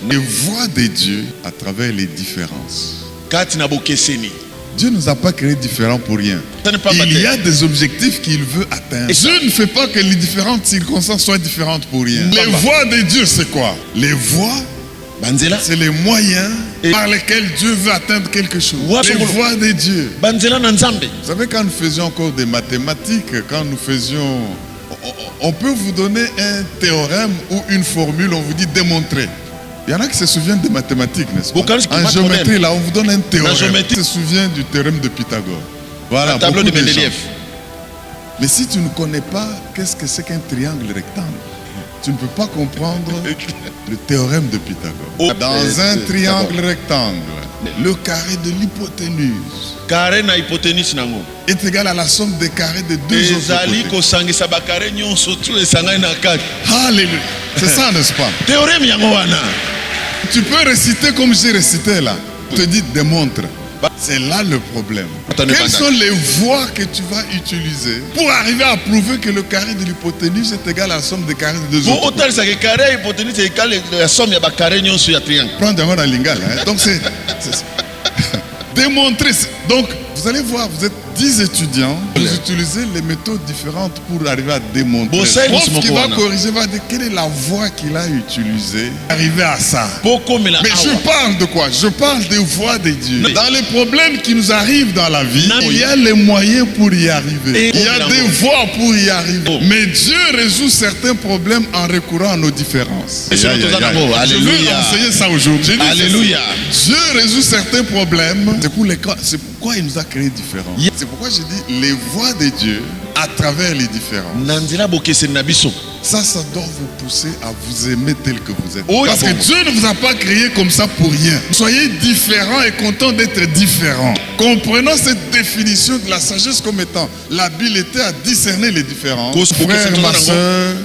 Les voies de Dieu à travers les différences. Dieu ne nous a pas créés différents pour rien. Il y a des objectifs qu'il veut atteindre. Dieu ne fait pas que les différentes circonstances soient différentes pour rien. Les voies de Dieu, c'est quoi? Les voies, c'est les moyens par lesquels Dieu veut atteindre quelque chose. Les voies de Dieu. Vous savez, quand nous faisions encore des mathématiques, quand nous faisions... On peut vous donner un théorème ou une formule, on vous dit démontrer. Il y en a qui se souviennent des mathématiques, n'est-ce pas? En géométrie, là, on vous donne un théorème. On se souvient du théorème de Pythagore. Voilà, un tableau de Mendeleïev. Mais si tu ne connais pas qu'est-ce que c'est qu'un triangle rectangle, tu ne peux pas comprendre le théorème de Pythagore. Dans un triangle rectangle, le carré de l'hypoténuse est égal à la somme des carrés de deux autres côtés. Alléluia. C'est ça, n'est-ce pas? Tu peux réciter comme j'ai récité là. Je te dis démontre. C'est là le problème. Quelles sont les voies que tu vas utiliser pour arriver à prouver que le carré de l'hypoténuse est égal à la somme des carrés de deux autres côtés? Prends d'abord la lingala. Donc c'est démontrer. Donc vous allez voir, vous êtes 10 étudiants, vous utilisez les méthodes différentes pour arriver à démontrer. Le prof qui va corriger va dire quelle est la voie qu'il a utilisée, arriver à ça. Mais je parle de quoi? Je parle des voies de Dieu. Dans les problèmes qui nous arrivent dans la vie, il y a les moyens pour y arriver. Il y a des voies pour y arriver. Mais Dieu résout certains problèmes en recourant à nos différences. Je veux enseigner ça aujourd'hui. Alléluia. Dieu résout certains problèmes. C'est pourquoi il nous a créés différents. C'est pourquoi je dis les voies de Dieu à travers les différences. Ça doit vous pousser à vous aimer tel que vous êtes. Parce que Dieu ne vous a pas créé comme ça pour rien. Soyez différents et contents d'être différents. Comprenons cette définition de la sagesse comme étant l'habileté à discerner les différences. Frère, ma soeur,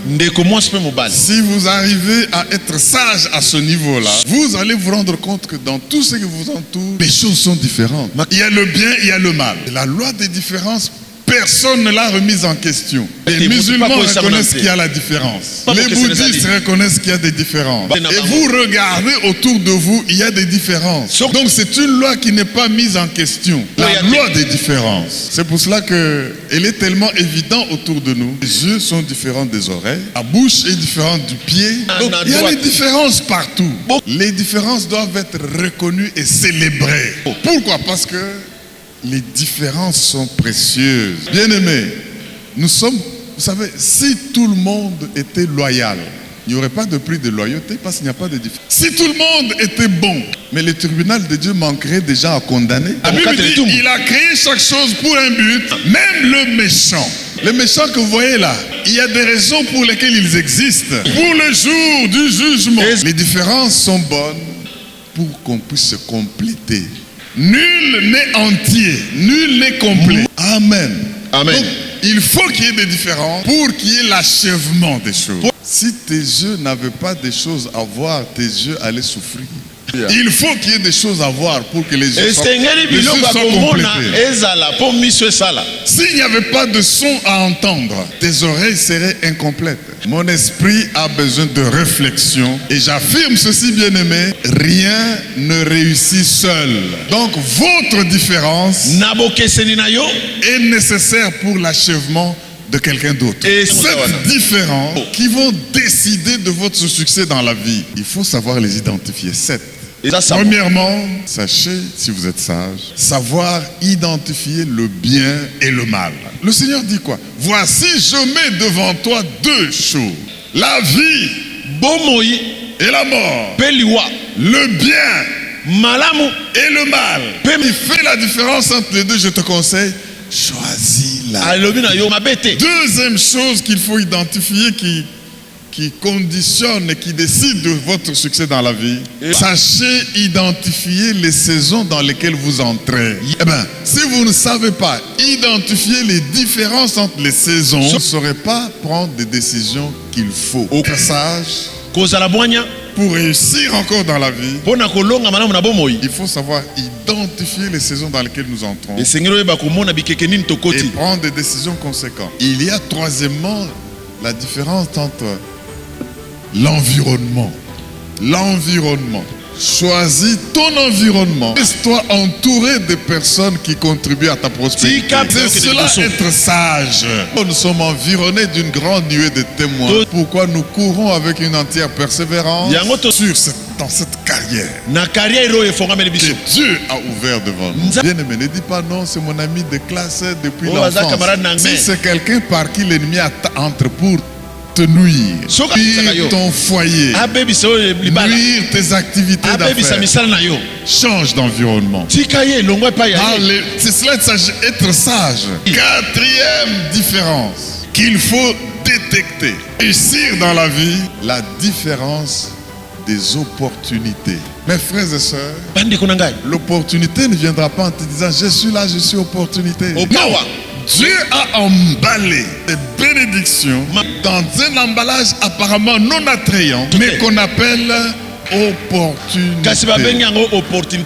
si vous arrivez à être sage à ce niveau-là, vous allez vous rendre compte que dans tout ce qui vous entoure, les choses sont différentes. Il y a le bien, il y a le mal. La loi des différences, personne ne l'a remise en question. Les musulmans reconnaissent qu'il y a la différence. Les bouddhistes reconnaissent qu'il y a des différences. Et vous regardez autour de vous, il y a des différences. Donc c'est une loi qui n'est pas mise en question. La loi des différences. C'est pour cela qu'elle est tellement évidente autour de nous. Les yeux sont différents des oreilles. La bouche est différente du pied. Donc il y a des différences partout. Les différences doivent être reconnues et célébrées. Pourquoi? Parce que les différences sont précieuses. Bien-aimés, nous sommes, vous savez, si tout le monde était loyal, il n'y aurait pas de prix de loyauté parce qu'il n'y a pas de différence. Si tout le monde était bon, mais le tribunal de Dieu manquerait des gens à condamner. La Bible dit, il a créé chaque chose pour un but, même le méchant. Les méchants que vous voyez là, il y a des raisons pour lesquelles ils existent. Pour le jour du jugement. Les différences sont bonnes pour qu'on puisse se compléter. Nul n'est entier, nul n'est complet. Amen. Amen. Donc, il faut qu'il y ait des différences pour qu'il y ait l'achèvement des choses. Si tes yeux n'avaient pas des choses à voir, tes yeux allaient souffrir. Il faut qu'il y ait des choses à voir pour que les yeux soient complétés. S'il n'y avait pas de son à entendre, tes oreilles seraient incomplètes. Mon esprit a besoin de réflexion. Et j'affirme ceci, bien-aimé, rien ne réussit seul. Donc votre différence est nécessaire pour l'achèvement de quelqu'un d'autre. Et cette différence qui vont décider de votre succès dans la vie, il faut savoir les identifier. Premièrement, sachez, si vous êtes sage, savoir identifier le bien et le mal. Le Seigneur dit quoi? Voici, je mets devant toi deux choses. La vie et la mort. Le bien et le mal. Il fait la différence entre les deux, je te conseille. Choisis-la. Deuxième chose qu'il faut identifier qui conditionne et qui décide de votre succès dans la vie. Sachez identifier les saisons dans lesquelles vous entrez. Eh bien, si vous ne savez pas identifier les différences entre les saisons, vous ne saurez pas prendre des décisions qu'il faut. Au passage, pour réussir encore dans la vie, il faut savoir identifier les saisons dans lesquelles nous entrons et prendre des décisions conséquentes. Il y a troisièmement la différence entre l'environnement. l'environnement. Choisis ton environnement. Laisse-toi entourer de personnes qui contribuent à ta prospérité. C'est cela être sage. Nous sommes environnés d'une grande nuée de témoins. Pourquoi nous courons avec une entière persévérance dans cette carrière que Dieu a ouvert devant nous. Bien-aimé, ne dis pas non, c'est mon ami de classe depuis l'enfance. Si c'est quelqu'un par qui l'ennemi entre pour te nuire, nuire ton foyer, nuire tes activités d'affaires, change d'environnement. C'est cela être sage. Quatrième différence qu'il faut détecter. Réussir dans la vie, la différence des opportunités. Mes frères et sœurs, l'opportunité ne viendra pas en te disant je suis là, je suis opportunité. Non. Dieu a emballé des bénédictions dans un emballage apparemment non attrayant, mais qu'on appelle opportunité.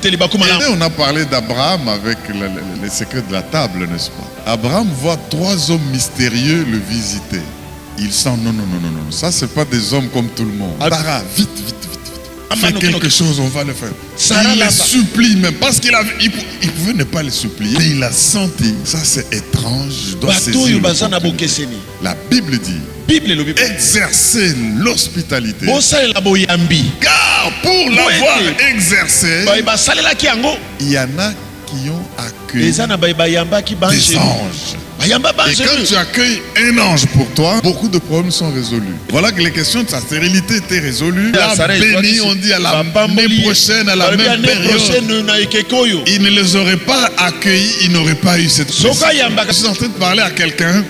Et on a parlé d'Abraham avec les secrets de la table, n'est-ce pas? Abraham voit 3 hommes mystérieux le visiter. Il sent non, ça c'est pas des hommes comme tout le monde. Sarah, vite. Fais quelque chose, on va le faire. Il les supplie même, parce qu'il pouvait ne pas les supplier, mais il a senti, ça c'est étrange, je dois saisir. La Bible dit, exercer l'hospitalité. Car pour l'avoir exercé, il y en a qui ont accueilli des anges. Et quand tu accueilles un ange pour toi, beaucoup de problèmes sont résolus. Voilà que les questions de sa stérilité étaient résolues. La bénie, on dit à l'année prochaine, à la même période. Il ne les aurait pas accueillis, il n'aurait pas eu cette pression. Je suis en train de parler à quelqu'un.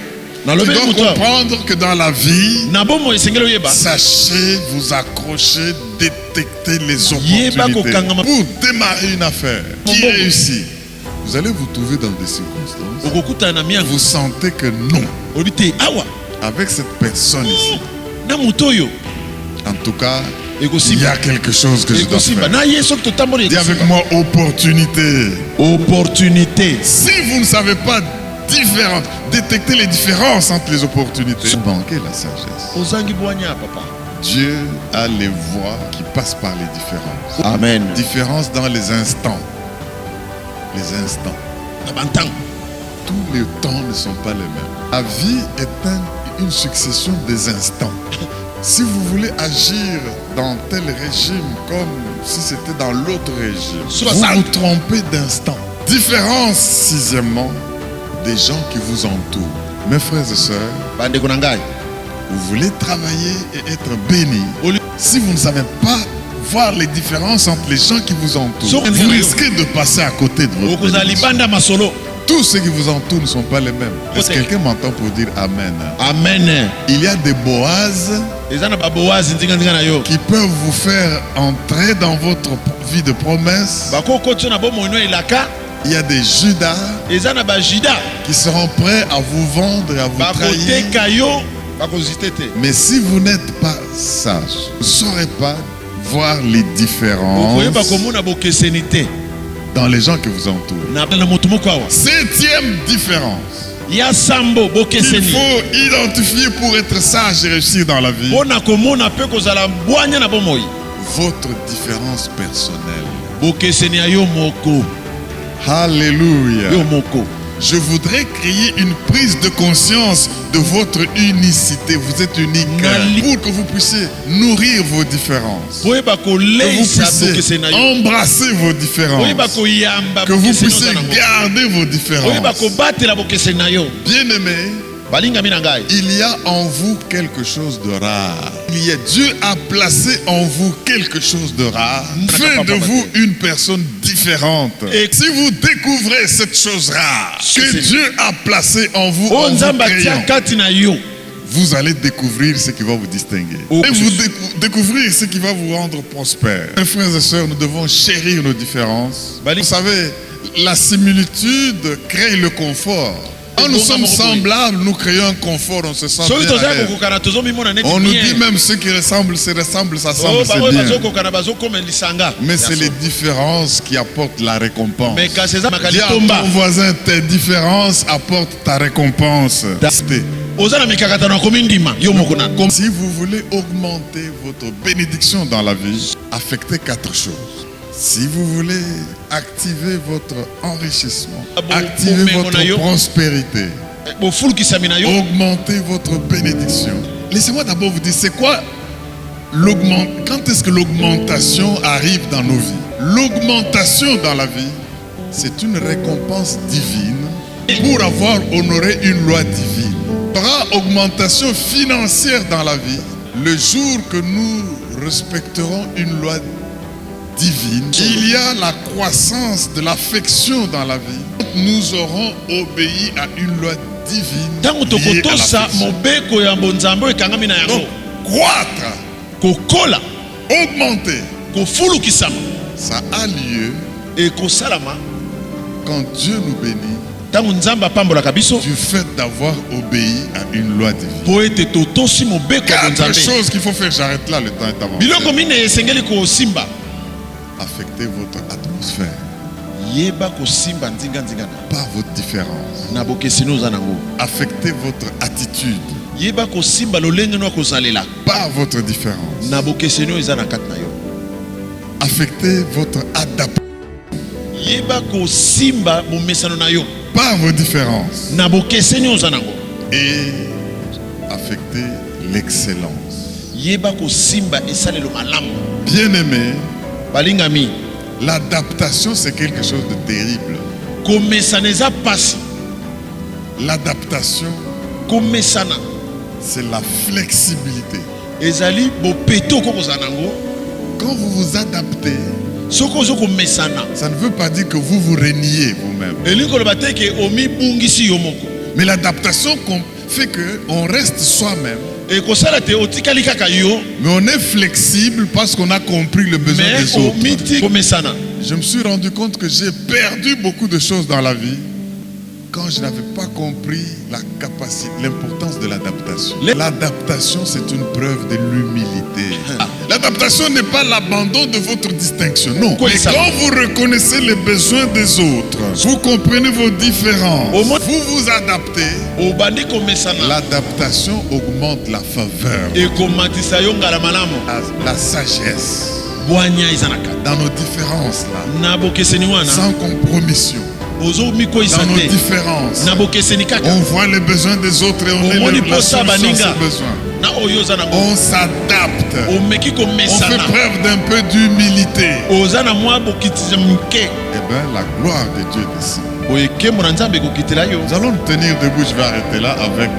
Tu dois comprendre que dans la vie, sachez vous accrocher, détecter les opportunités. Pour démarrer une affaire qui réussit, vous allez vous trouver dans des circonstances. Vous sentez que non. Avec cette personne ici. En tout cas, il y a quelque chose que je dois faire. Dis avec moi opportunité. Opportunité. Si vous ne savez pas détecter les différences entre les opportunités, manquez la sagesse. Dieu a les voies qui passent par les différences. Amen. Différence dans les instants. Les instants. Tous les temps ne sont pas les mêmes. La vie est une succession des instants. Si vous voulez agir dans tel régime comme si c'était dans l'autre régime, vous vous trompez d'instant. Différence, sixièmement, des gens qui vous entourent. Mes frères et sœurs, vous voulez travailler et être béni. Si vous ne savez pas voir les différences entre les gens qui vous entourent, vous risquez de passer à côté de votre bénédiction. Tous ceux qui vous entourent ne sont pas les mêmes. Est-ce que quelqu'un m'entend pour dire Amen? Amen. Il y a des Boaz qui peuvent vous faire entrer dans votre vie de promesse. Il y a des Judas qui seront prêts à vous vendre et à vous trahir. Mais si vous n'êtes pas sage, vous ne saurez pas voir les différences dans les gens qui vous entourent. Septième différence qu'il faut identifier pour être sage et réussir dans la vie. Votre différence personnelle. Alléluia. Je voudrais créer une prise de conscience de votre unicité. Vous êtes unique pour que vous puissiez nourrir vos différences. Que vous puissiez embrasser vos différences. Que vous puissiez garder vos différences. Bien-aimés, il y a en vous quelque chose de rare. Dieu a placé en vous quelque chose de rare. Fait de vous une personne différente. Et si vous découvrez cette chose rare que Dieu a placée en vous, vous allez découvrir ce qui va vous distinguer. Et vous découvrir ce qui va vous rendre prospère. Mes frères et sœurs, nous devons chérir nos différences. Vous savez, la similitude crée le confort. Quand nous sommes semblables, nous créons un confort, on se sent bien à l'aise. On nous dit même ceux qui ressemblent, ça semble, c'est bien. Mais c'est les différences qui apportent la récompense. Dis à ton voisin, tes différences apportent ta récompense. Comme si vous voulez augmenter votre bénédiction dans la vie, affectez 4 choses. Si vous voulez activer votre enrichissement, activer votre prospérité, augmenter votre bénédiction. Laissez-moi d'abord vous dire, c'est quoi quand est-ce que l'augmentation arrive dans nos vies? L'augmentation dans la vie, c'est une récompense divine pour avoir honoré une loi divine. Il y aura augmentation financière dans la vie le jour que nous respecterons une loi divine. Il y a la croissance de l'affection dans la vie. Nous aurons obéi à une loi divine. Donc, croître, augmenter, ça a lieu quand Dieu nous bénit du fait d'avoir obéi à une loi divine. 4 choses qu'il faut faire, j'arrête là, le temps est avancé. Affectez votre atmosphère par votre différence. Affectez votre attitude par votre différence. Affectez votre adaptation par vos différences. Et affectez l'excellence. Bien-aimé, l'adaptation c'est quelque chose de terrible. L'adaptation c'est la flexibilité. Quand vous vous adaptez, ça ne veut pas dire que vous vous reniez vous-même. Mais l'adaptation fait qu'on reste soi-même. Mais on est flexible parce qu'on a compris le besoin des autres. Je me suis rendu compte que j'ai perdu beaucoup de choses dans la vie quand je n'avais pas compris la capacité, l'importance de l'adaptation. L'adaptation, c'est une preuve de l'humilité. L'adaptation n'est pas l'abandon de votre distinction, non. Mais quand vous reconnaissez les besoins des autres, vous comprenez vos différences, vous vous adaptez, l'adaptation augmente la faveur, la sagesse dans nos différences là, sans compromission. Dans nos différences, on voit les besoins des autres et on est la solution à ces besoins. On s'adapte. On fait preuve d'un peu d'humilité. Eh bien, la gloire de Dieu descend. Nous allons nous tenir debout. Je vais arrêter là avec